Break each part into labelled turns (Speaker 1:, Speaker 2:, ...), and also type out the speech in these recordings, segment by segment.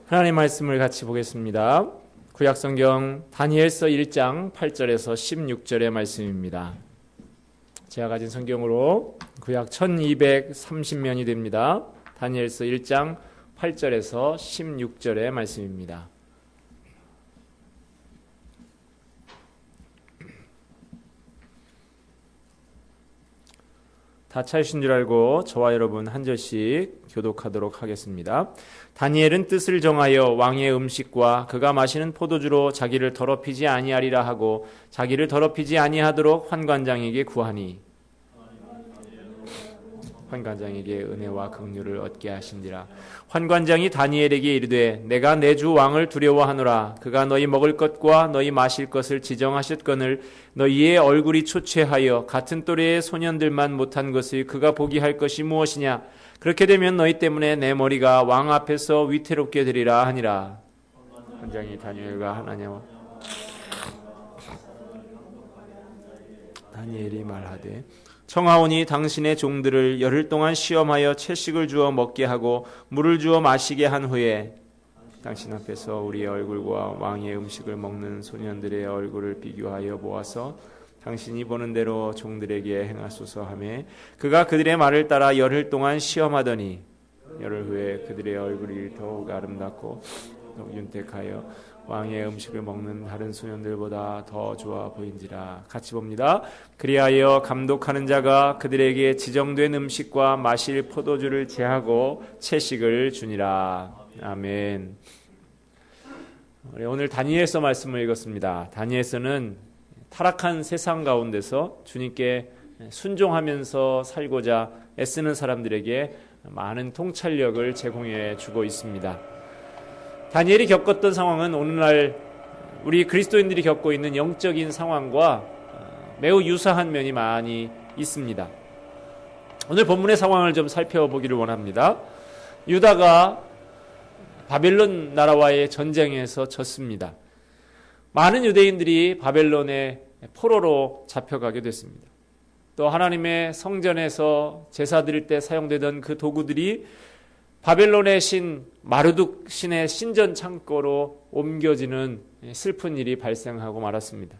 Speaker 1: 하나님 말씀을 같이 보겠습니다. 구약성경 다니엘서 1장 8절에서 16절의 말씀입니다. 제가 가진 성경으로 구약 1230면이 됩니다. 다니엘서 1장 8절에서 16절의 말씀입니다. 다 찾으신 줄 알고 저와 여러분 한 절씩 교독하도록 하겠습니다. 다니엘은 뜻을 정하여 왕의 음식과 그가 마시는 포도주로 자기를 더럽히지 아니하리라 하고 자기를 더럽히지 아니하도록 환관장에게 구하니 환관장에게 은혜와 긍휼을 얻게 하신지라. 환관장이 다니엘에게 이르되 내가 내 주 왕을 두려워하노라. 그가 너희 먹을 것과 너희 마실 것을 지정하셨거늘 너희의 얼굴이 초췌하여 같은 또래의 소년들만 못한 것을 그가 보게 할 것이 무엇이냐. 그렇게 되면 너희 때문에 내 머리가 왕 앞에서 위태롭게 되리라 하니라. 환관장이 다니엘과 하나님과 다니엘이 말하되 청하오니 당신의 종들을 열흘 동안 시험하여 채식을 주어 먹게 하고 물을 주어 마시게 한 후에 당신 앞에서 우리의 얼굴과 왕의 음식을 먹는 소년들의 얼굴을 비교하여 모아서 당신이 보는 대로 종들에게 행하소서 하매 그가 그들의 말을 따라 열흘 동안 시험하더니 열흘 후에 그들의 얼굴이 더욱 아름답고 더욱 윤택하여 왕의 음식을 먹는 다른 소년들보다 더 좋아 보인지라. 같이 봅니다. 그리하여 감독하는 자가 그들에게 지정된 음식과 마실 포도주를 제하고 채식을 주니라. 아멘. 오늘 다니엘서 말씀을 읽었습니다. 다니엘서는 타락한 세상 가운데서 주님께 순종하면서 살고자 애쓰는 사람들에게 많은 통찰력을 제공해 주고 있습니다. 다니엘이 겪었던 상황은 오늘날 우리 그리스도인들이 겪고 있는 영적인 상황과 매우 유사한 면이 많이 있습니다. 오늘 본문의 상황을 좀 살펴보기를 원합니다. 유다가 바벨론 나라와의 전쟁에서 졌습니다. 많은 유대인들이 바벨론의 포로로 잡혀가게 됐습니다. 또 하나님의 성전에서 제사 드릴 때 사용되던 그 도구들이 바벨론의 신 마르둑 신의 신전 창고로 옮겨지는 슬픈 일이 발생하고 말았습니다.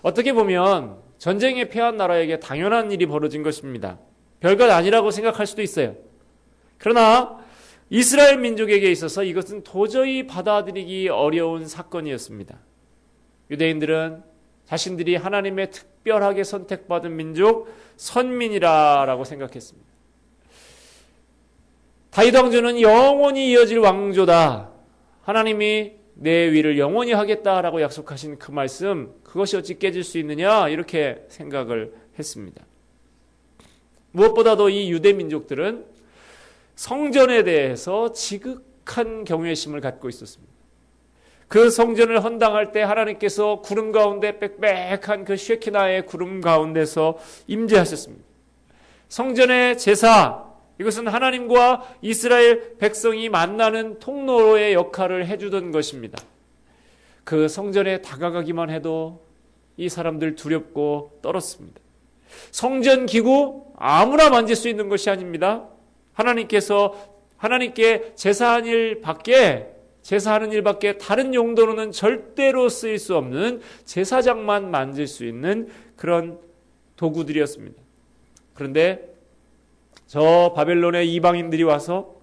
Speaker 1: 어떻게 보면 전쟁에 패한 나라에게 당연한 일이 벌어진 것입니다. 별것 아니라고 생각할 수도 있어요. 그러나 이스라엘 민족에게 있어서 이것은 도저히 받아들이기 어려운 사건이었습니다. 유대인들은 자신들이 하나님의 특별하게 선택받은 민족, 선민이라고 생각했습니다. 다윗 왕조는 영원히 이어질 왕조다. 하나님이 내 위를 영원히 하겠다라고 약속하신 그 말씀, 그것이 어찌 깨질 수 있느냐 이렇게 생각을 했습니다. 무엇보다도 이 유대 민족들은 성전에 대해서 지극한 경외심을 갖고 있었습니다. 그 성전을 헌당할 때 하나님께서 구름 가운데 빽빽한 그 쉐키나의 구름 가운데서 임재하셨습니다. 성전의 제사, 이것은 하나님과 이스라엘 백성이 만나는 통로의 역할을 해주던 것입니다. 그 성전에 다가가기만 해도 이 사람들 두렵고 떨었습니다. 성전 기구 아무나 만질 수 있는 것이 아닙니다. 하나님께 제사하는 일밖에 다른 용도로는 절대로 쓰일 수 없는 제사장만 만질 수 있는 그런 도구들이었습니다. 그런데 저 바벨론의 이방인들이 와서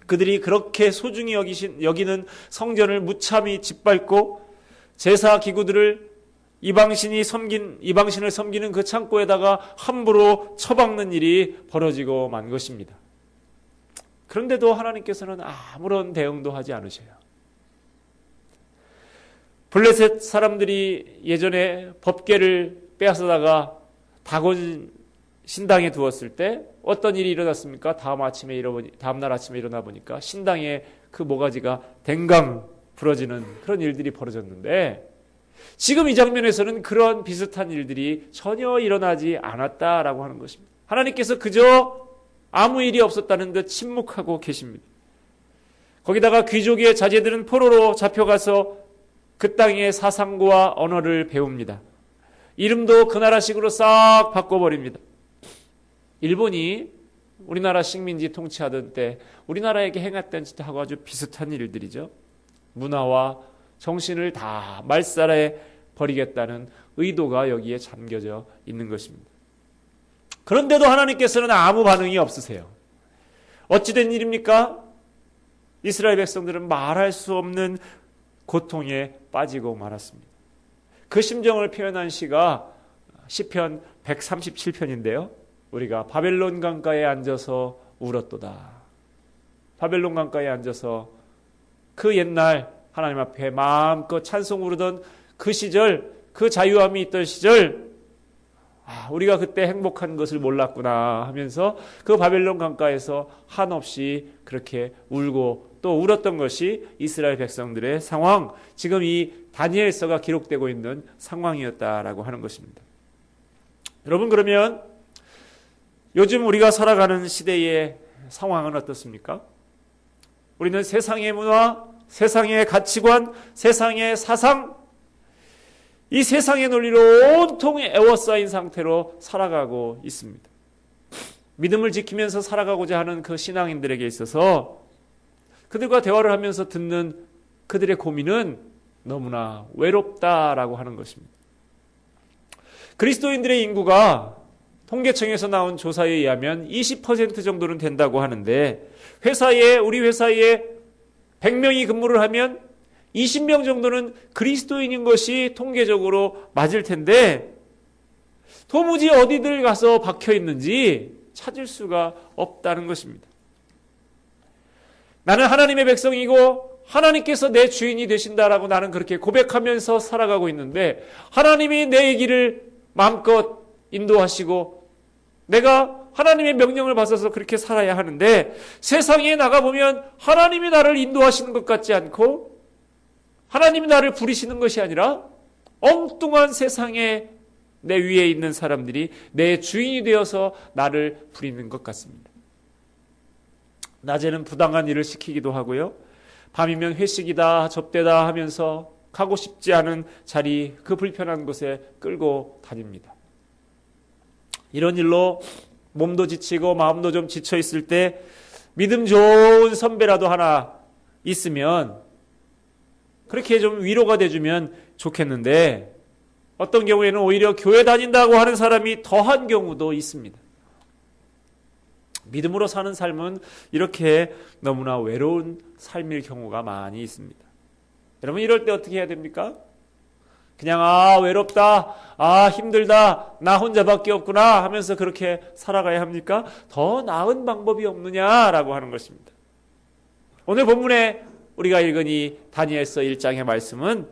Speaker 1: 그들이 그렇게 소중히 여기는 성전을 무참히 짓밟고 제사 기구들을 이방신을 섬기는 그 창고에다가 함부로 처박는 일이 벌어지고 만 것입니다. 그런데도 하나님께서는 아무런 대응도 하지 않으셔요. 블레셋 사람들이 예전에 법궤를 빼앗아다가 다곤 신당에 두었을 때 어떤 일이 일어났습니까? 다음날 아침에 일어나 보니까 신당에 그 모가지가 댕강 부러지는 그런 일들이 벌어졌는데 지금 이 장면에서는 그런 비슷한 일들이 전혀 일어나지 않았다라고 하는 것입니다. 하나님께서 그저 아무 일이 없었다는 듯 침묵하고 계십니다. 거기다가 귀족의 자제들은 포로로 잡혀가서 그 땅의 사상과 언어를 배웁니다. 이름도 그 나라식으로 싹 바꿔버립니다. 일본이 우리나라 식민지 통치하던 때 우리나라에게 행했던 짓하고 아주 비슷한 일들이죠. 문화와 정신을 다 말살해 버리겠다는 의도가 여기에 담겨져 있는 것입니다. 그런데도 하나님께서는 아무 반응이 없으세요. 어찌된 일입니까? 이스라엘 백성들은 말할 수 없는 고통에 빠지고 말았습니다. 그 심정을 표현한 시가 시편 137편인데요. 우리가 바벨론 강가에 앉아서 울었도다. 바벨론 강가에 앉아서 그 옛날 하나님 앞에 마음껏 찬송 부르던 그 시절, 그 자유함이 있던 시절, 우리가 그때 행복한 것을 몰랐구나 하면서 그 바벨론 강가에서 한없이 그렇게 울고 또 울었던 것이 이스라엘 백성들의 상황, 지금 이 다니엘서가 기록되고 있는 상황이었다라고 하는 것입니다. 여러분, 그러면 요즘 우리가 살아가는 시대의 상황은 어떻습니까? 우리는 세상의 문화, 세상의 가치관, 세상의 사상, 이 세상의 논리로 온통 에워싸인 상태로 살아가고 있습니다. 믿음을 지키면서 살아가고자 하는 그 신앙인들에게 있어서 그들과 대화를 하면서 듣는 그들의 고민은 너무나 외롭다라고 하는 것입니다. 그리스도인들의 인구가 통계청에서 나온 조사에 의하면 20% 정도는 된다고 하는데 우리 회사에 100명이 근무를 하면 20명 정도는 그리스도인인 것이 통계적으로 맞을 텐데 도무지 어디들 가서 박혀 있는지 찾을 수가 없다는 것입니다. 나는 하나님의 백성이고 하나님께서 내 주인이 되신다라고 나는 그렇게 고백하면서 살아가고 있는데 하나님이 내 길을 마음껏 인도하시고 내가 하나님의 명령을 받아서 그렇게 살아야 하는데 세상에 나가보면 하나님이 나를 인도하시는 것 같지 않고 하나님이 나를 부리시는 것이 아니라 엉뚱한 세상에 내 위에 있는 사람들이 내 주인이 되어서 나를 부리는 것 같습니다. 낮에는 부당한 일을 시키기도 하고요. 밤이면 회식이다 접대다 하면서 가고 싶지 않은 자리, 그 불편한 곳에 끌고 다닙니다. 이런 일로 몸도 지치고 마음도 좀 지쳐 있을 때 믿음 좋은 선배라도 하나 있으면 그렇게 좀 위로가 돼주면 좋겠는데 어떤 경우에는 오히려 교회 다닌다고 하는 사람이 더한 경우도 있습니다. 믿음으로 사는 삶은 이렇게 너무나 외로운 삶일 경우가 많이 있습니다. 여러분, 이럴 때 어떻게 해야 됩니까? 그냥 외롭다, 힘들다, 나 혼자밖에 없구나 하면서 그렇게 살아가야 합니까? 더 나은 방법이 없느냐라고 하는 것입니다. 오늘 본문에 우리가 읽은 이 다니엘서 1장의 말씀은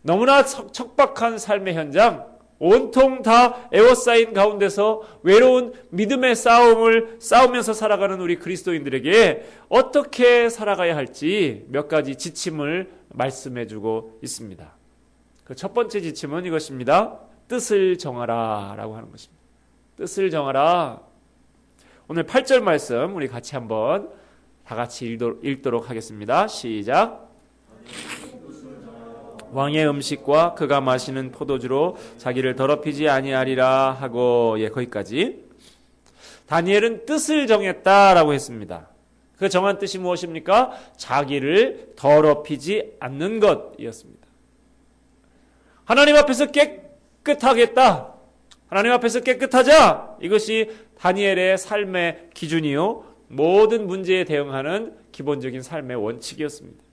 Speaker 1: 너무나 척박한 삶의 현장, 온통 다 에워싸인 가운데서 외로운 믿음의 싸움을 싸우면서 살아가는 우리 그리스도인들에게 어떻게 살아가야 할지 몇 가지 지침을 말씀해주고 있습니다. 그 첫 번째 지침은 이것입니다. 뜻을 정하라 라고 하는 것입니다. 뜻을 정하라. 오늘 8절 말씀 우리 같이 한번 다 같이 읽도록 하겠습니다. 시작. 왕의 음식과 그가 마시는 포도주로 자기를 더럽히지 아니하리라 하고, 거기까지. 다니엘은 뜻을 정했다라고 했습니다. 그 정한 뜻이 무엇입니까? 자기를 더럽히지 않는 것이었습니다. 하나님 앞에서 깨끗하겠다. 하나님 앞에서 깨끗하자. 이것이 다니엘의 삶의 기준이요, 모든 문제에 대응하는 기본적인 삶의 원칙이었습니다.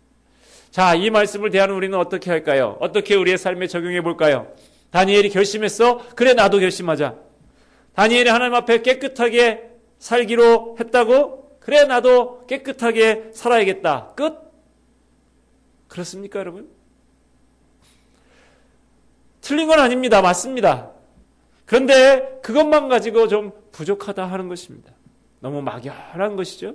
Speaker 1: 자, 이 말씀을 대하는 우리는 어떻게 할까요? 어떻게 우리의 삶에 적용해 볼까요? 다니엘이 결심했어? 그래, 나도 결심하자. 다니엘이 하나님 앞에 깨끗하게 살기로 했다고? 그래, 나도 깨끗하게 살아야겠다. 끝? 그렇습니까, 여러분? 틀린 건 아닙니다. 맞습니다. 그런데 그것만 가지고 좀 부족하다 하는 것입니다. 너무 막연한 것이죠.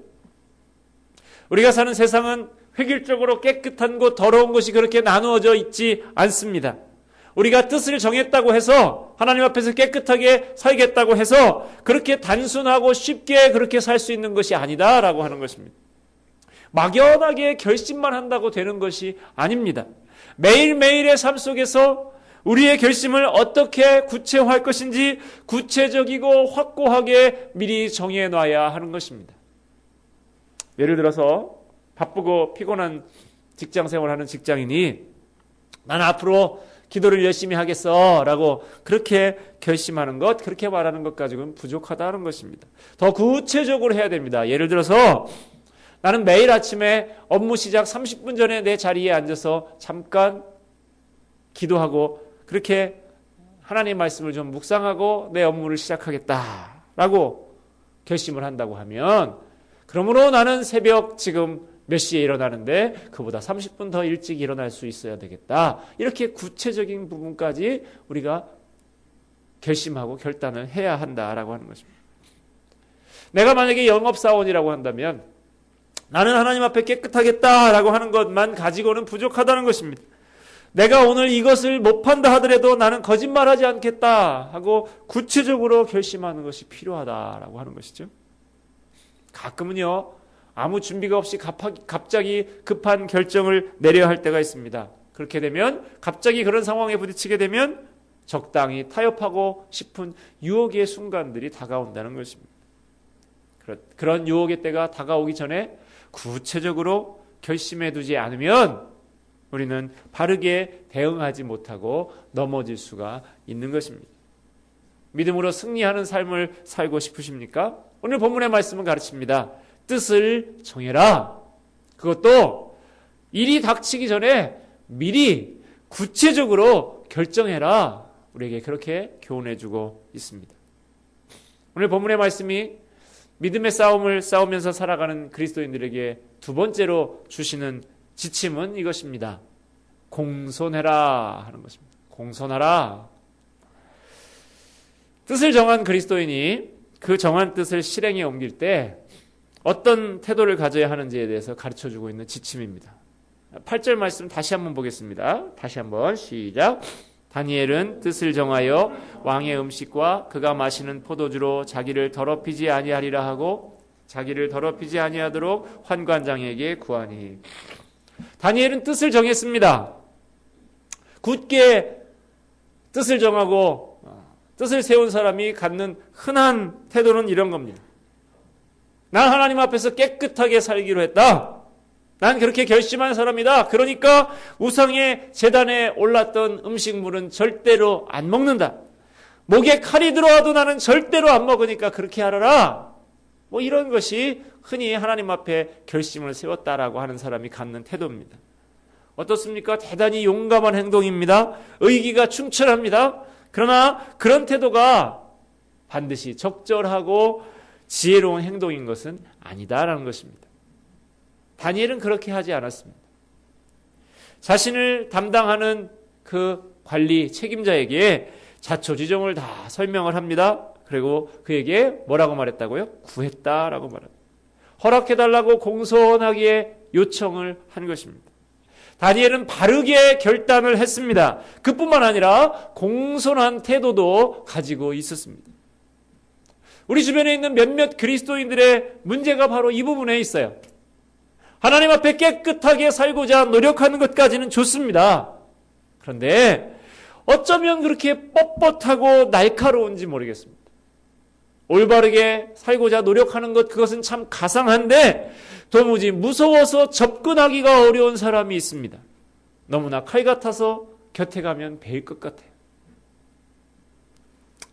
Speaker 1: 우리가 사는 세상은 획일적으로 깨끗한 곳, 더러운 곳이 그렇게 나누어져 있지 않습니다. 우리가 뜻을 정했다고 해서 하나님 앞에서 깨끗하게 살겠다고 해서 그렇게 단순하고 쉽게 그렇게 살 수 있는 것이 아니다라고 하는 것입니다. 막연하게 결심만 한다고 되는 것이 아닙니다. 매일매일의 삶 속에서 우리의 결심을 어떻게 구체화할 것인지 구체적이고 확고하게 미리 정해놔야 하는 것입니다. 예를 들어서 바쁘고 피곤한 직장생활하는 직장인이 난 앞으로 기도를 열심히 하겠어 라고 그렇게 결심하는 것, 그렇게 말하는 것 가지고는 부족하다는 것입니다. 더 구체적으로 해야 됩니다. 예를 들어서 나는 매일 아침에 업무 시작 30분 전에 내 자리에 앉아서 잠깐 기도하고 그렇게 하나님의 말씀을 좀 묵상하고 내 업무를 시작하겠다라고 결심을 한다고 하면, 그러므로 나는 새벽 지금 몇 시에 일어나는데 그보다 30분 더 일찍 일어날 수 있어야 되겠다. 이렇게 구체적인 부분까지 우리가 결심하고 결단을 해야 한다라고 하는 것입니다. 내가 만약에 영업사원이라고 한다면 나는 하나님 앞에 깨끗하겠다라고 하는 것만 가지고는 부족하다는 것입니다. 내가 오늘 이것을 못 판다 하더라도 나는 거짓말하지 않겠다 하고 구체적으로 결심하는 것이 필요하다라고 하는 것이죠. 가끔은요, 아무 준비가 없이 갑자기 급한 결정을 내려야 할 때가 있습니다. 그렇게 되면 갑자기 그런 상황에 부딪히게 되면 적당히 타협하고 싶은 유혹의 순간들이 다가온다는 것입니다. 그런 유혹의 때가 다가오기 전에 구체적으로 결심해 두지 않으면 우리는 바르게 대응하지 못하고 넘어질 수가 있는 것입니다. 믿음으로 승리하는 삶을 살고 싶으십니까? 오늘 본문의 말씀은 가르칩니다. 뜻을 정해라. 그것도 일이 닥치기 전에 미리 구체적으로 결정해라. 우리에게 그렇게 교훈해주고 있습니다. 오늘 본문의 말씀이 믿음의 싸움을 싸우면서 살아가는 그리스도인들에게 두 번째로 주시는 지침은 이것입니다. 공손해라 하는 것입니다. 공손하라. 뜻을 정한 그리스도인이 그 정한 뜻을 실행에 옮길 때 어떤 태도를 가져야 하는지에 대해서 가르쳐주고 있는 지침입니다. 8절 말씀 다시 한번 보겠습니다. 다시 한번 시작. 다니엘은 뜻을 정하여 왕의 음식과 그가 마시는 포도주로 자기를 더럽히지 아니하리라 하고 자기를 더럽히지 아니하도록 환관장에게 구하니. 다니엘은 뜻을 정했습니다. 굳게 뜻을 정하고 뜻을 세운 사람이 갖는 흔한 태도는 이런 겁니다. 난 하나님 앞에서 깨끗하게 살기로 했다. 난 그렇게 결심한 사람이다. 그러니까 우상의 제단에 올랐던 음식물은 절대로 안 먹는다. 목에 칼이 들어와도 나는 절대로 안 먹으니까 그렇게 하라라. 뭐 이런 것이 흔히 하나님 앞에 결심을 세웠다라고 하는 사람이 갖는 태도입니다. 어떻습니까? 대단히 용감한 행동입니다. 의기가 충천합니다. 그러나 그런 태도가 반드시 적절하고 지혜로운 행동인 것은 아니다라는 것입니다. 다니엘은 그렇게 하지 않았습니다. 자신을 담당하는 그 관리 책임자에게 자초지종을 다 설명을 합니다. 그리고 그에게 뭐라고 말했다고요? 구했다라고 말합니다. 허락해달라고 공손하게 요청을 한 것입니다. 다니엘은 바르게 결단을 했습니다. 그뿐만 아니라 공손한 태도도 가지고 있었습니다. 우리 주변에 있는 몇몇 그리스도인들의 문제가 바로 이 부분에 있어요. 하나님 앞에 깨끗하게 살고자 노력하는 것까지는 좋습니다. 그런데 어쩌면 그렇게 뻣뻣하고 날카로운지 모르겠습니다. 올바르게 살고자 노력하는 것, 그것은 참 가상한데 도무지 무서워서 접근하기가 어려운 사람이 있습니다. 너무나 칼 같아서 곁에 가면 베일 것 같아요.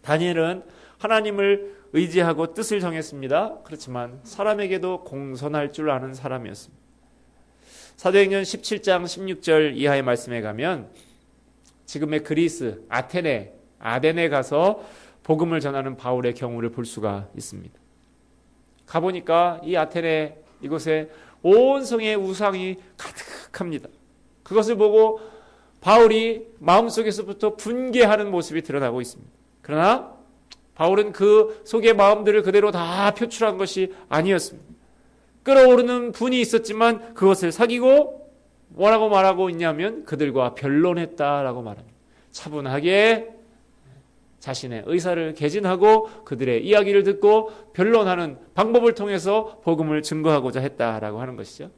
Speaker 1: 다니엘은 하나님을 의지하고 뜻을 정했습니다. 그렇지만 사람에게도 공손할 줄 아는 사람이었습니다. 사도행전 17장 16절 이하의 말씀에 가면 지금의 그리스, 아덴에 가서 복음을 전하는 바울의 경우를 볼 수가 있습니다. 가보니까 이 아테네 이곳에 온 성의 우상이 가득합니다. 그것을 보고 바울이 마음속에서부터 분개하는 모습이 드러나고 있습니다. 그러나 바울은 그 속의 마음들을 그대로 다 표출한 것이 아니었습니다. 끓어오르는 분이 있었지만 그것을 사귀고 뭐라고 말하고 있냐면 그들과 변론했다라고 말합니다. 차분하게 자신의 의사를 개진하고 그들의 이야기를 듣고 변론하는 방법을 통해서 복음을 증거하고자 했다라고 하는 것이죠.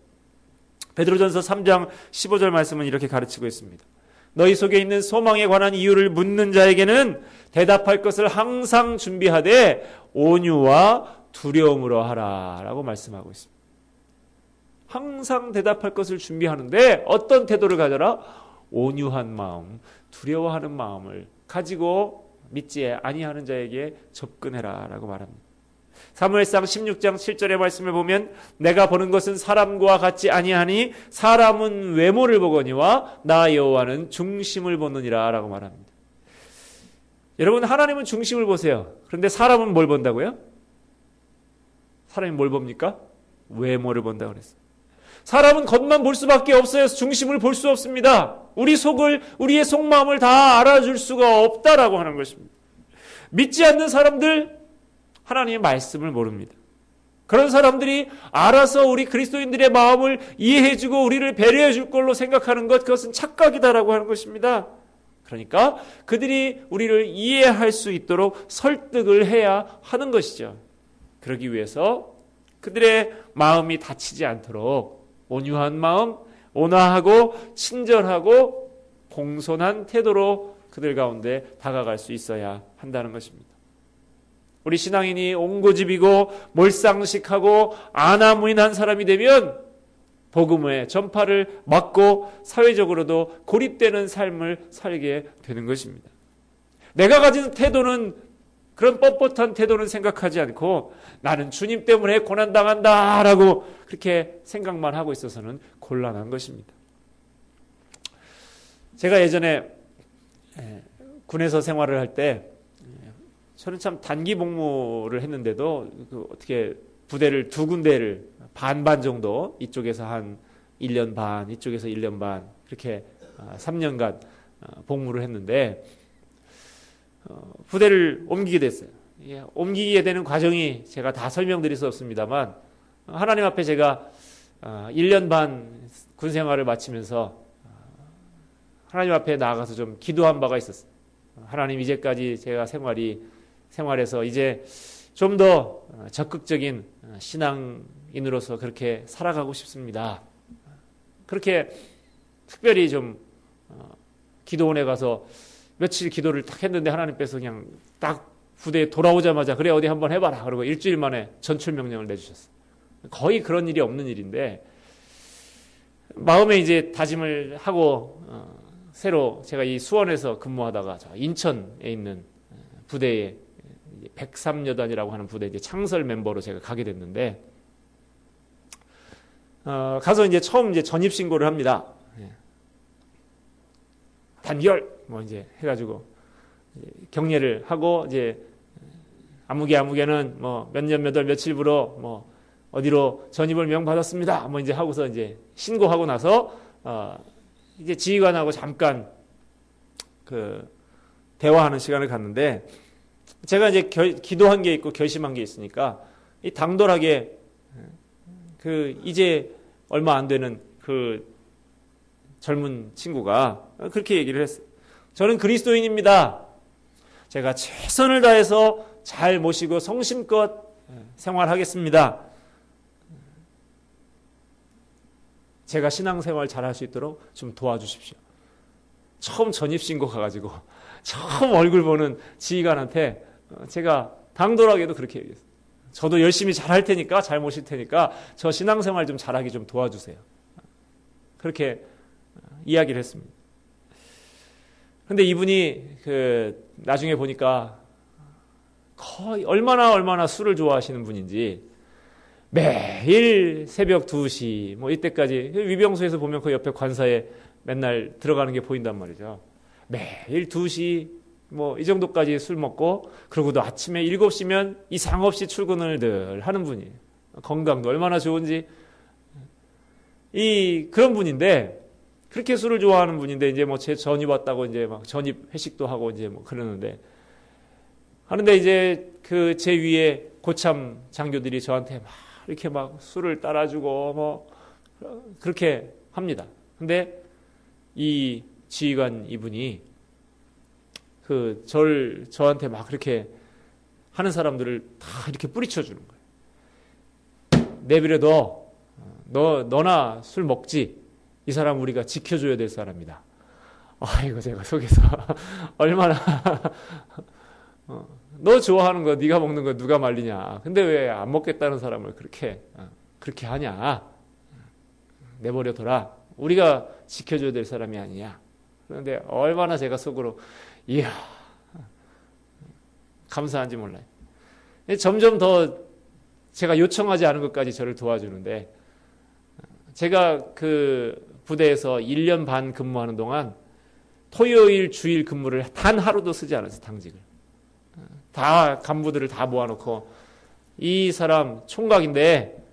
Speaker 1: 베드로전서 3장 15절 말씀은 이렇게 가르치고 있습니다. 너희 속에 있는 소망에 관한 이유를 묻는 자에게는 대답할 것을 항상 준비하되 온유와 두려움으로 하라 라고 말씀하고 있습니다. 항상 대답할 것을 준비하는데 어떤 태도를 가져라? 온유한 마음, 두려워하는 마음을 가지고 믿지 아니하는 자에게 접근해라 라고 말합니다. 사무엘상 16장 7절의 말씀을 보면 내가 보는 것은 사람과 같지 아니하니 사람은 외모를 보거니와 나 여호와는 중심을 보느니라 라고 말합니다. 여러분, 하나님은 중심을 보세요. 그런데 사람은 뭘 본다고요? 사람이 뭘 봅니까? 외모를 본다고 그랬어요. 사람은 겉만 볼 수밖에 없어요. 중심을 볼 수 없습니다. 우리의 속마음을 다 알아줄 수가 없다라고 하는 것입니다. 믿지 않는 사람들, 하나님의 말씀을 모릅니다. 그런 사람들이 알아서 우리 그리스도인들의 마음을 이해해주고 우리를 배려해줄 걸로 생각하는 것, 그것은 착각이다라고 하는 것입니다. 그러니까 그들이 우리를 이해할 수 있도록 설득을 해야 하는 것이죠. 그러기 위해서 그들의 마음이 다치지 않도록 온유한 마음, 온화하고 친절하고 공손한 태도로 그들 가운데 다가갈 수 있어야 한다는 것입니다. 우리 신앙인이 옹고집이고 몰상식하고 안하무인한 사람이 되면 복음의 전파를 막고 사회적으로도 고립되는 삶을 살게 되는 것입니다. 내가 가진 태도는, 그런 뻣뻣한 태도는 생각하지 않고 나는 주님 때문에 고난당한다 라고 그렇게 생각만 하고 있어서는 곤란한 것입니다. 제가 예전에 군에서 생활을 할 때 저는 참 단기 복무를 했는데도 어떻게 부대를 두 군데를 반반 정도, 이쪽에서 한 1년 반, 이쪽에서 1년 반, 그렇게 3년간 복무를 했는데 부대를 옮기게 됐어요. 옮기게 되는 과정이 제가 다 설명드릴 수 없습니다만 하나님 앞에 제가 1년 반 군 생활을 마치면서 하나님 앞에 나아가서 좀 기도한 바가 있었어요. 하나님, 이제까지 제가 생활에서 이제 좀 더 적극적인 신앙인으로서 그렇게 살아가고 싶습니다. 그렇게 특별히 좀 기도원에 가서 며칠 기도를 딱 했는데 하나님께서 그냥 딱 부대에 돌아오자마자 그래 어디 한번 해봐라 그러고 일주일 만에 전출 명령을 내주셨어요. 거의 그런 일이 없는 일인데 마음에 이제 다짐을 하고 새로 제가 이 수원에서 근무하다가 인천에 있는 부대에 103여단이라고 하는 부대 이제 창설 멤버로 제가 가게 됐는데 가서 이제 처음 이제 전입 신고를 합니다. 단결 뭐 이제 해가지고 경례를 하고 이제 아무개는 뭐 몇 년 몇 월 며칠부로 뭐 어디로 전입을 명받았습니다. 뭐 이제 하고서 이제 신고하고 나서 이제 지휘관하고 잠깐 그 대화하는 시간을 갖는데 제가 이제 기도한 게 있고 결심한 게 있으니까 이 당돌하게 그 이제 얼마 안 되는 그 젊은 친구가 그렇게 얘기를 했어요. 저는 그리스도인입니다. 제가 최선을 다해서 잘 모시고 성심껏 생활하겠습니다. 제가 신앙생활 잘할 수 있도록 좀 도와주십시오. 처음 전입신고 가가지고 처음 얼굴 보는 지휘관한테 제가 당돌하게도 그렇게 얘기했어요. 저도 열심히 잘할 테니까, 잘 모실 테니까 저 신앙생활 좀 잘하게 좀 도와주세요. 그렇게 이야기를 했습니다. 근데 이분이 나중에 보니까 거의 얼마나 술을 좋아하시는 분인지 매일 새벽 2시 뭐 이때까지 위병소에서 보면 그 옆에 관사에 맨날 들어가는 게 보인단 말이죠. 매일 2시 뭐 이 정도까지 술 먹고 그러고도 아침에 7시면 이상 없이 출근을 늘 하는 분이에요. 건강도 얼마나 좋은지 그런 분인데 그렇게 술을 좋아하는 분인데 이제 뭐 제 전입 왔다고 이제 막 전입 회식도 하고 이제 뭐 그러는데 하는데 이제 제 위에 고참 장교들이 저한테 막 이렇게 막 술을 따라주고 뭐 그렇게 합니다. 근데 이 지휘관 이분이 저한테 막 그렇게 하는 사람들을 다 이렇게 뿌리쳐 주는 거예요. 내버려둬. 너나 술 먹지. 이 사람 우리가 지켜줘야 될 사람이다. 아이고 제가 속에서 얼마나 너 좋아하는 거 네가 먹는 거 누가 말리냐. 근데 왜 안 먹겠다는 사람을 그렇게 하냐. 내버려둬라. 우리가 지켜줘야 될 사람이 아니냐. 그런데 얼마나 제가 속으로 이야 감사한지 몰라요. 점점 더 제가 요청하지 않은 것까지 저를 도와주는데 제가 그 부대에서 1년 반 근무하는 동안 토요일 주일 근무를 단 하루도 쓰지 않았어요. 당직을. 다 간부들을 다 모아놓고 이 사람 총각인데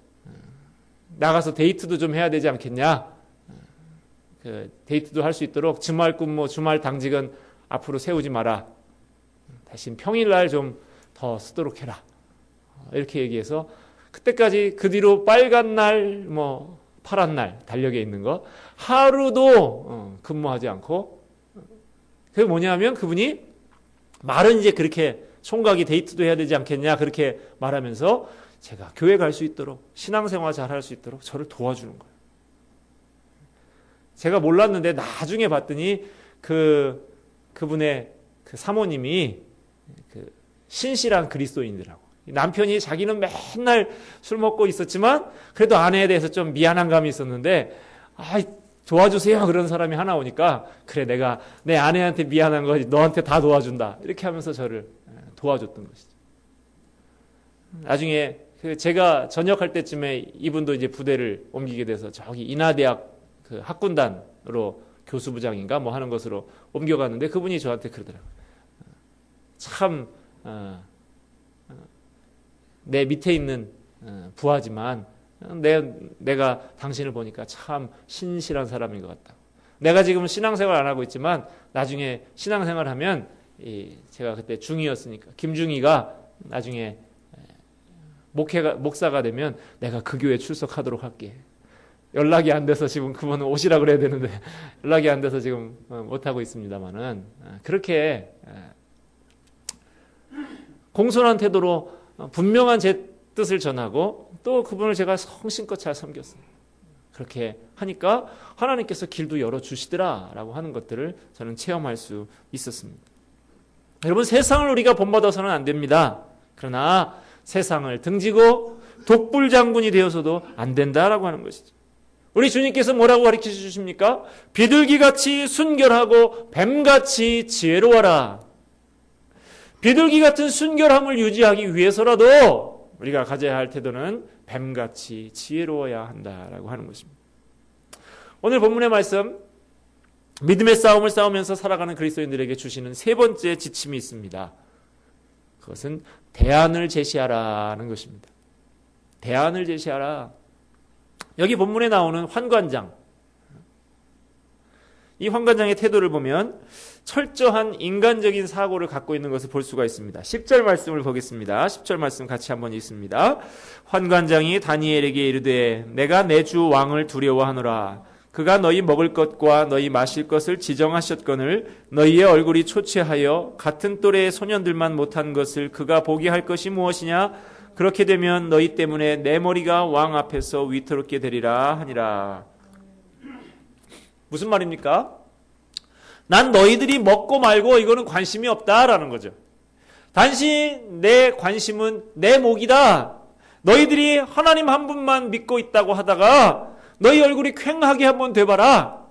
Speaker 1: 나가서 데이트도 좀 해야 되지 않겠냐. 그 데이트도 할 수 있도록 주말 근무, 주말 당직은 앞으로 세우지 마라. 대신 평일날 좀 더 쓰도록 해라. 이렇게 얘기해서 그때까지 그 뒤로 빨간 날, 파란 날 달력에 있는 거 하루도 근무하지 않고 그게 뭐냐면 그분이 말은 이제 그렇게 총각이 데이트도 해야 되지 않겠냐 그렇게 말하면서 제가 교회 갈 수 있도록 신앙생활 잘 할 수 있도록 저를 도와주는 거예요. 제가 몰랐는데 나중에 봤더니 그분의 그 사모님이 그 신실한 그리스도인이라고. 남편이 자기는 맨날 술 먹고 있었지만 그래도 아내에 대해서 좀 미안한 감이 있었는데 도와주세요 그런 사람이 하나 오니까 그래 내가 내 아내한테 미안한 거 너한테 다 도와준다 이렇게 하면서 저를 도와줬던 것이죠. 나중에 제가 전역할 때쯤에 이분도 이제 부대를 옮기게 돼서 저기 인하대학 그 학군단으로 교수부장인가 하는 것으로 옮겨갔는데 그분이 저한테 그러더라고요. 참 내 밑에 있는 부하지만 내가 당신을 보니까 참 신실한 사람인 것 같다. 내가 지금 신앙생활 안 하고 있지만 나중에 신앙생활 하면 제가 그때 중이었으니까 김중이가 나중에 목사가 되면 내가 그 교회 출석하도록 할게. 연락이 안 돼서 지금 그분은 오시라 그래야 되는데 연락이 안 돼서 지금 못하고 있습니다만은 그렇게 공손한 태도로 분명한 제 뜻을 전하고 또 그분을 제가 성심껏 잘 섬겼어요. 그렇게 하니까 하나님께서 길도 열어주시더라라고 하는 것들을 저는 체험할 수 있었습니다. 여러분 세상을 우리가 본받아서는 안 됩니다. 그러나 세상을 등지고 독불장군이 되어서도 안 된다라고 하는 것이죠. 우리 주님께서 뭐라고 가르쳐 주십니까? 비둘기같이 순결하고 뱀같이 지혜로워라. 비둘기 같은 순결함을 유지하기 위해서라도 우리가 가져야 할 태도는 뱀같이 지혜로워야 한다라고 하는 것입니다. 오늘 본문의 말씀 믿음의 싸움을 싸우면서 살아가는 그리스도인들에게 주시는 세 번째 지침이 있습니다. 그것은 대안을 제시하라는 것입니다. 대안을 제시하라. 여기 본문에 나오는 환관장, 이 환관장의 태도를 보면 철저한 인간적인 사고를 갖고 있는 것을 볼 수가 있습니다. 10절 말씀을 보겠습니다. 10절 말씀 같이 한번 읽습니다. 환관장이 다니엘에게 이르되 내가 내 주 왕을 두려워하노라. 그가 너희 먹을 것과 너희 마실 것을 지정하셨거늘 너희의 얼굴이 초췌하여 같은 또래의 소년들만 못한 것을 그가 보게 할 것이 무엇이냐? 그렇게 되면 너희 때문에 내 머리가 왕 앞에서 위태롭게 되리라 하니라. 무슨 말입니까? 난 너희들이 먹고 말고 이거는 관심이 없다라는 거죠. 단지 내 관심은 내 목이다. 너희들이 하나님 한 분만 믿고 있다고 하다가 너희 얼굴이 퀭하게 한번 돼봐라.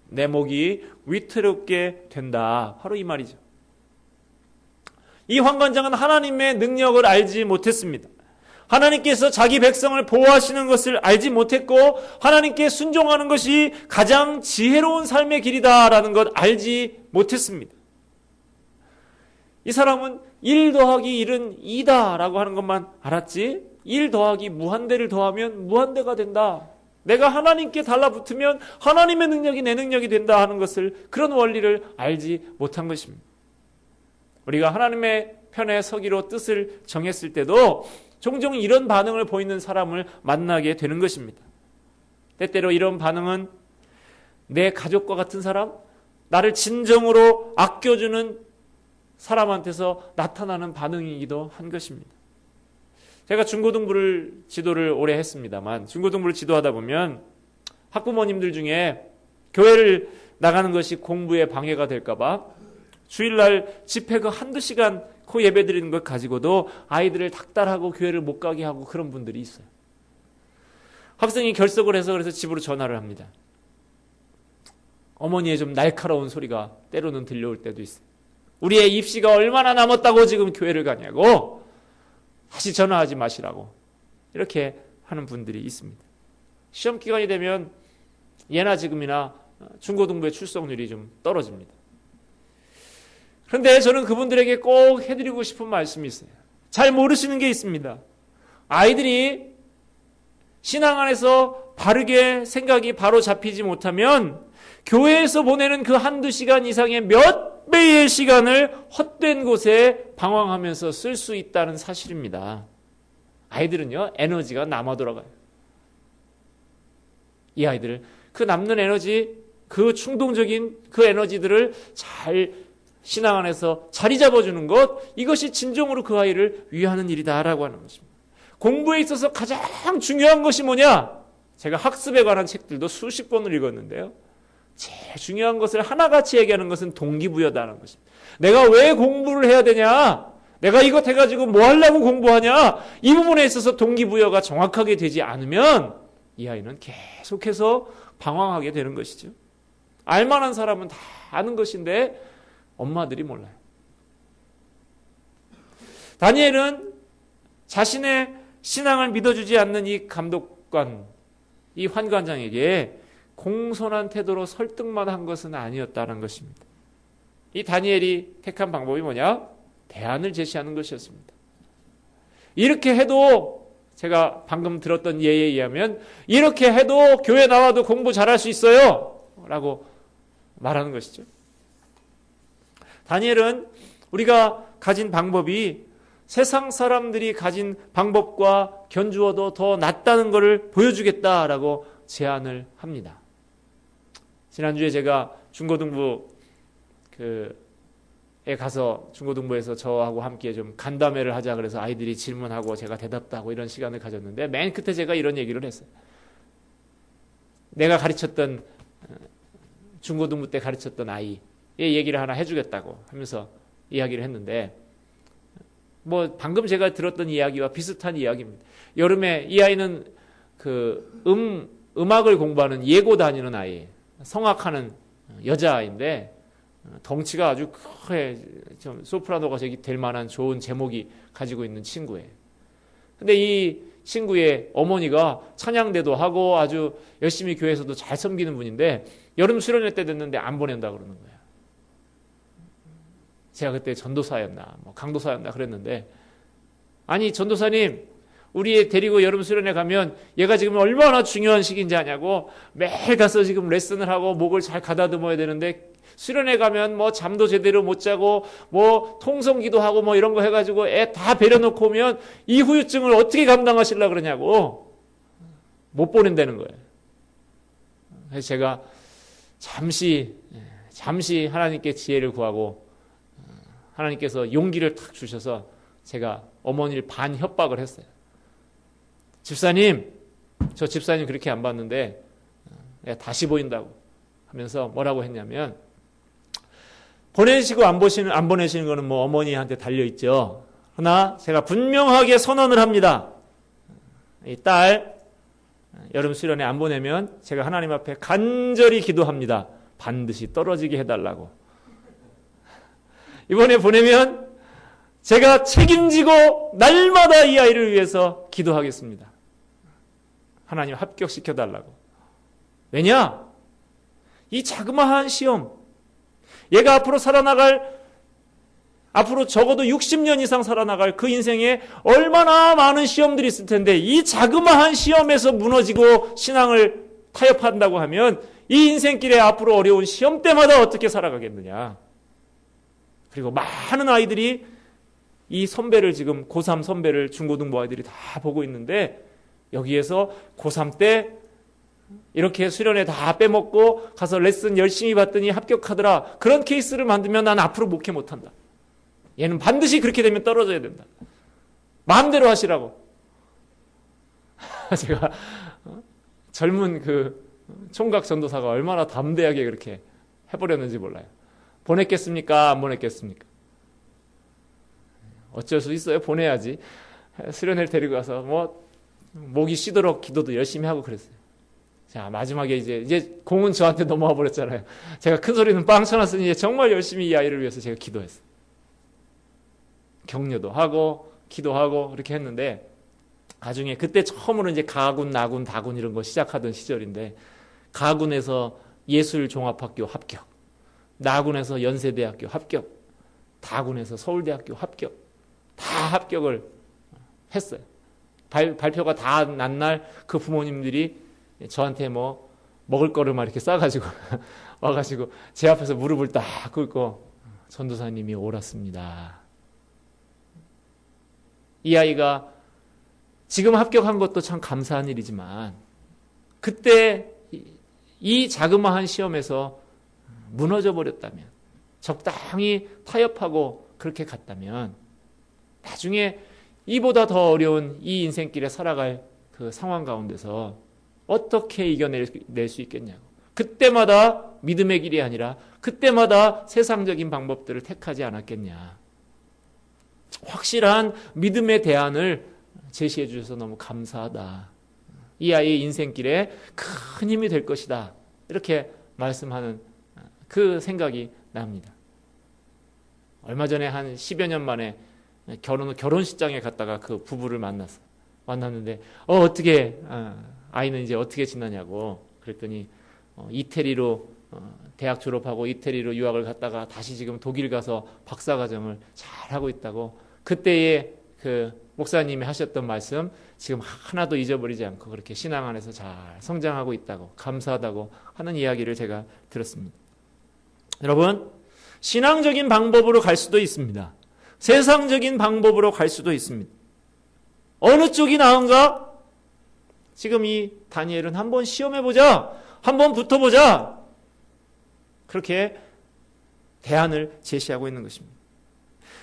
Speaker 1: 내 목이 위태롭게 된다. 바로 이 말이죠. 이 환관장은 하나님의 능력을 알지 못했습니다. 하나님께서 자기 백성을 보호하시는 것을 알지 못했고 하나님께 순종하는 것이 가장 지혜로운 삶의 길이다라는 것 알지 못했습니다. 이 사람은 1 더하기 1은 2다라고 하는 것만 알았지 1 더하기 무한대를 더하면 무한대가 된다. 내가 하나님께 달라붙으면 하나님의 능력이 내 능력이 된다 하는 것을 그런 원리를 알지 못한 것입니다. 우리가 하나님의 편에 서기로 뜻을 정했을 때도 종종 이런 반응을 보이는 사람을 만나게 되는 것입니다. 때때로 이런 반응은 내 가족과 같은 사람, 나를 진정으로 아껴주는 사람한테서 나타나는 반응이기도 한 것입니다. 제가 중고등부를 지도를 오래 했습니다만 중고등부를 지도하다 보면 학부모님들 중에 교회를 나가는 것이 공부에 방해가 될까봐 주일날 집회 그 한두 시간 그 예배 드리는 것 가지고도 아이들을 닥달하고 교회를 못 가게 하고 그런 분들이 있어요. 학생이 결석을 해서 그래서 집으로 전화를 합니다. 어머니의 좀 날카로운 소리가 때로는 들려올 때도 있어요. 우리의 입시가 얼마나 남았다고 지금 교회를 가냐고, 다시 전화하지 마시라고, 이렇게 하는 분들이 있습니다. 시험 기간이 되면 예나 지금이나 중고등부의 출석률이 좀 떨어집니다. 그런데 저는 그분들에게 꼭 해드리고 싶은 말씀이 있어요. 잘 모르시는 게 있습니다. 아이들이 신앙 안에서 바르게 생각이 바로 잡히지 못하면 교회에서 보내는 그 한두 시간 이상의 몇 배의 시간을 헛된 곳에 방황하면서 쓸 수 있다는 사실입니다. 아이들은요, 에너지가 남아 돌아가요. 이 아이들, 그 남는 에너지, 그 충동적인 그 에너지들을 잘 신앙 안에서 자리 잡아주는 것, 이것이 진정으로 그 아이를 위하는 일이다라고 하는 것입니다. 공부에 있어서 가장 중요한 것이 뭐냐? 제가 학습에 관한 책들도 수십 권을 읽었는데요. 제일 중요한 것을 하나같이 얘기하는 것은 동기부여다라는 것입니다. 내가 왜 공부를 해야 되냐? 내가 이것 해가지고 뭐 하려고 공부하냐? 이 부분에 있어서 동기부여가 정확하게 되지 않으면 이 아이는 계속해서 방황하게 되는 것이죠. 알만한 사람은 다 아는 것인데 엄마들이 몰라요. 다니엘은 자신의 신앙을 믿어주지 않는 이 감독관, 이 환관장에게 공손한 태도로 설득만 한 것은 아니었다는 것입니다. 이 다니엘이 택한 방법이 뭐냐? 대안을 제시하는 것이었습니다. 이렇게 해도, 제가 방금 들었던 예에 의하면 이렇게 해도 교회 나와도 공부 잘할 수 있어요 라고 말하는 것이죠. 다니엘은 우리가 가진 방법이 세상 사람들이 가진 방법과 견주어도 더 낫다는 것을 보여주겠다라고 제안을 합니다. 지난주에 제가 중고등부에 가서 중고등부에서 저하고 함께 좀 간담회를 하자 그래서 아이들이 질문하고 제가 대답도 하고 이런 시간을 가졌는데, 맨 끝에 제가 이런 얘기를 했어요. 내가 가르쳤던, 중고등부 때 가르쳤던 아이의 얘기를 하나 해주겠다고 하면서 이야기를 했는데, 뭐 방금 제가 들었던 이야기와 비슷한 이야기입니다. 여름에 이 아이는 그 음악을 공부하는 예고 다니는 아이, 성악하는 여자아이인데 덩치가 아주 크게 좀 소프라노가 될 만한 좋은 제목이 가지고 있는 친구예요. 근데 이 친구의 어머니가 찬양대도 하고 아주 열심히 교회에서도 잘 섬기는 분인데 여름 수련회 때 됐는데 안 보낸다 그러는 거예요. 제가 그때 전도사였나 뭐 강도사였나 그랬는데, 아니 전도사님, 우리 데리고 여름 수련회 가면 얘가 지금 얼마나 중요한 시기인지 아냐고, 매일 가서 지금 레슨을 하고 목을 잘 가다듬어야 되는데 수련회 가면 뭐 잠도 제대로 못 자고 뭐 통성기도 하고 뭐 이런 거 해가지고 애 다 배려놓고 오면 이 후유증을 어떻게 감당하시려고 그러냐고 못 보낸다는 거예요. 그래서 제가 잠시 하나님께 지혜를 구하고 하나님께서 용기를 탁 주셔서 제가 어머니를 반 협박을 했어요. 집사님, 저 집사님 그렇게 안 봤는데 다시 보인다고 하면서 뭐라고 했냐면, 보내시고 안 보내시는 거는 뭐 어머니한테 달려있죠. 그러나 제가 분명하게 선언을 합니다. 이 딸 여름 수련회 안 보내면 제가 하나님 앞에 간절히 기도합니다. 반드시 떨어지게 해달라고. 이번에 보내면 제가 책임지고 날마다 이 아이를 위해서 기도하겠습니다. 하나님 합격시켜달라고. 왜냐? 이 자그마한 시험, 얘가 앞으로 적어도 60년 이상 살아나갈 그 인생에 얼마나 많은 시험들이 있을 텐데, 이 자그마한 시험에서 무너지고 신앙을 타협한다고 하면 이 인생길에 앞으로 어려운 시험 때마다 어떻게 살아가겠느냐. 그리고 많은 아이들이 이 선배를, 지금 고3 선배를 중고등부 아이들이 다 보고 있는데, 여기에서 고3 때 이렇게 수련회 다 빼먹고 가서 레슨 열심히 받더니 합격하더라, 그런 케이스를 만들면 난 앞으로 목회 못한다. 얘는 반드시 그렇게 되면 떨어져야 된다. 마음대로 하시라고. 제가 젊은 그 총각 전도사가 얼마나 담대하게 그렇게 해버렸는지 몰라요. 보냈겠습니까? 안 보냈겠습니까? 어쩔 수 있어요. 보내야지. 수련회를 데리고 가서 목이 쉬도록 기도도 열심히 하고 그랬어요. 자, 마지막에 이제 공은 저한테 넘어와 버렸잖아요. 제가 큰 소리는 빵 쳐놨으니 이제 정말 열심히 이 아이를 위해서 제가 기도했어요. 격려도 하고 기도하고 그렇게 했는데, 나중에 그때 처음으로 이제 가군, 나군, 다군 이런 거 시작하던 시절인데, 가군에서 예술종합학교 합격, 나군에서 연세대학교 합격, 다군에서 서울대학교 합격, 다 합격을 했어요. 발표가 다 난 날 그 부모님들이 저한테 먹을 거를 막 이렇게 싸가지고 와가지고 제 앞에서 무릎을 딱 꿇고 전도사님이 옳았습니다. 이 아이가 지금 합격한 것도 참 감사한 일이지만 그때 이 자그마한 시험에서 무너져 버렸다면, 적당히 타협하고 그렇게 갔다면 나중에 이보다 더 어려운 이 인생길에 살아갈 그 상황 가운데서 어떻게 이겨낼 수 있겠냐고. 그때마다 믿음의 길이 아니라 그때마다 세상적인 방법들을 택하지 않았겠냐. 확실한 믿음의 대안을 제시해 주셔서 너무 감사하다. 이 아이의 인생길에 큰 힘이 될 것이다. 이렇게 말씀하는 그 생각이 납니다. 얼마 전에 한 10여 년 만에 결혼식장에 갔다가 그 부부를 만났는데 어떻게 아이는 이제 어떻게 지나냐고 그랬더니 이태리로 대학 졸업하고 이태리로 유학을 갔다가 다시 지금 독일 가서 박사과정을 잘 하고 있다고, 그때의 그 목사님이 하셨던 말씀 지금 하나도 잊어버리지 않고 그렇게 신앙 안에서 잘 성장하고 있다고, 감사하다고 하는 이야기를 제가 들었습니다. 여러분, 신앙적인 방법으로 갈 수도 있습니다. 세상적인 방법으로 갈 수도 있습니다. 어느 쪽이 나은가? 지금 이 다니엘은 한번 시험해보자, 한번 붙어보자, 그렇게 대안을 제시하고 있는 것입니다.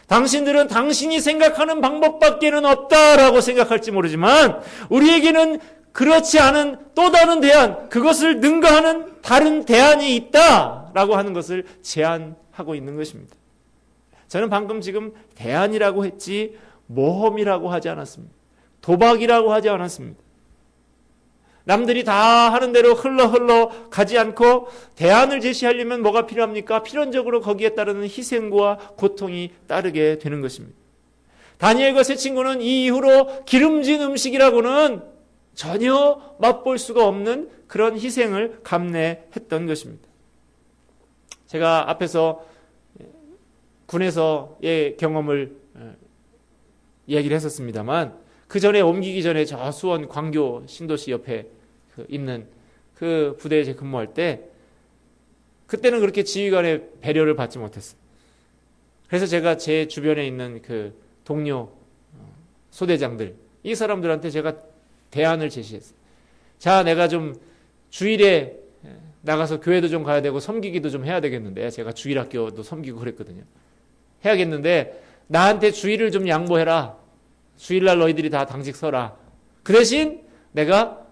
Speaker 1: 당신들은 당신이 생각하는 방법밖에는 없다라고 생각할지 모르지만 우리에게는 그렇지 않은 또 다른 대안, 그것을 능가하는 다른 대안이 있다라고 하는 것을 제안하고 있는 것입니다. 저는 방금 지금 대안이라고 했지 모험이라고 하지 않았습니다. 도박이라고 하지 않았습니다. 남들이 다 하는 대로 흘러 가지 않고 대안을 제시하려면 뭐가 필요합니까? 필연적으로 거기에 따르는 희생과 고통이 따르게 되는 것입니다. 다니엘과 세 친구는 이 이후로 기름진 음식이라고는 전혀 맛볼 수가 없는 그런 희생을 감내했던 것입니다. 제가 앞에서 군에서의 경험을 얘기를 했었습니다만, 그 전에 옮기기 전에 저 수원 광교 신도시 옆에 있는 그 부대에 제가 근무할 때, 그때는 그렇게 지휘관의 배려를 받지 못했어요. 그래서 제가 제 주변에 있는 그 동료 소대장들, 이 사람들한테 제가 대안을 제시했어요. 자, 내가 좀 주일에 나가서 교회도 좀 가야 되고 섬기기도 좀 해야 되겠는데, 제가 주일학교도 섬기고 그랬거든요. 해야겠는데 나한테 주일을 좀 양보해라. 주일날 너희들이 다 당직 서라. 그 대신 내가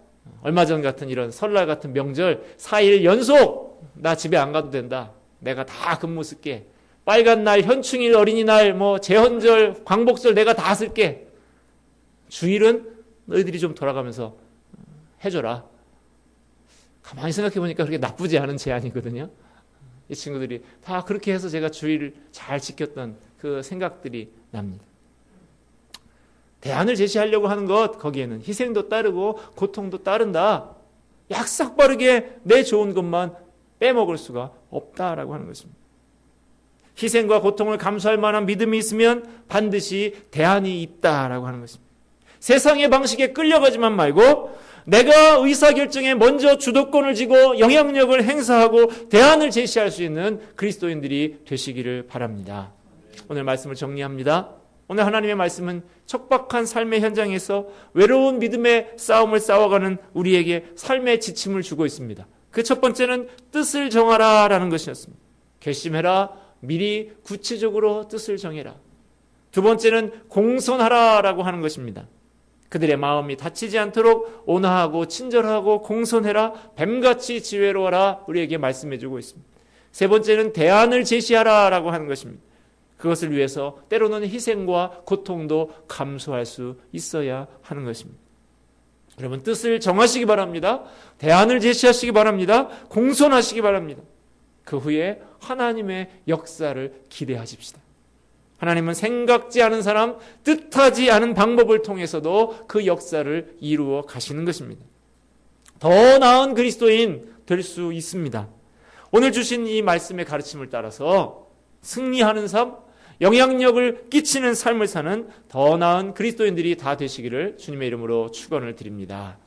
Speaker 1: 얼마 전 같은 이런 설날 같은 명절 4일 연속 나 집에 안 가도 된다. 내가 다 근무 쓸게. 빨간 날, 현충일, 어린이날, 제헌절, 광복절 내가 다 쓸게. 주일은 너희들이 좀 돌아가면서 해줘라. 가만히 생각해 보니까 그렇게 나쁘지 않은 제안이거든요. 이 친구들이 다 그렇게 해서 제가 주일을 잘 지켰던 그 생각들이 납니다. 대안을 제시하려고 하는 것, 거기에는 희생도 따르고 고통도 따른다. 약삭빠르게 내 좋은 것만 빼먹을 수가 없다라고 하는 것입니다. 희생과 고통을 감수할 만한 믿음이 있으면 반드시 대안이 있다라고 하는 것입니다. 세상의 방식에 끌려가지만 말고 내가 의사결정에 먼저 주도권을 쥐고 영향력을 행사하고 대안을 제시할 수 있는 그리스도인들이 되시기를 바랍니다. 오늘 말씀을 정리합니다. 오늘 하나님의 말씀은 척박한 삶의 현장에서 외로운 믿음의 싸움을 싸워가는 우리에게 삶의 지침을 주고 있습니다. 그 첫 번째는 뜻을 정하라 라는 것이었습니다. 결심해라. 미리 구체적으로 뜻을 정해라. 두 번째는 공손하라 라고 하는 것입니다. 그들의 마음이 다치지 않도록 온화하고 친절하고 공손해라. 뱀같이 지혜로워라. 우리에게 말씀해주고 있습니다. 세 번째는 대안을 제시하라라고 하는 것입니다. 그것을 위해서 때로는 희생과 고통도 감수할 수 있어야 하는 것입니다. 여러분 뜻을 정하시기 바랍니다. 대안을 제시하시기 바랍니다. 공손하시기 바랍니다. 그 후에 하나님의 역사를 기대하십시다. 하나님은 생각지 않은 사람, 뜻하지 않은 방법을 통해서도 그 역사를 이루어 가시는 것입니다. 더 나은 그리스도인 될 수 있습니다. 오늘 주신 이 말씀의 가르침을 따라서 승리하는 삶, 영향력을 끼치는 삶을 사는 더 나은 그리스도인들이 다 되시기를 주님의 이름으로 축원을 드립니다.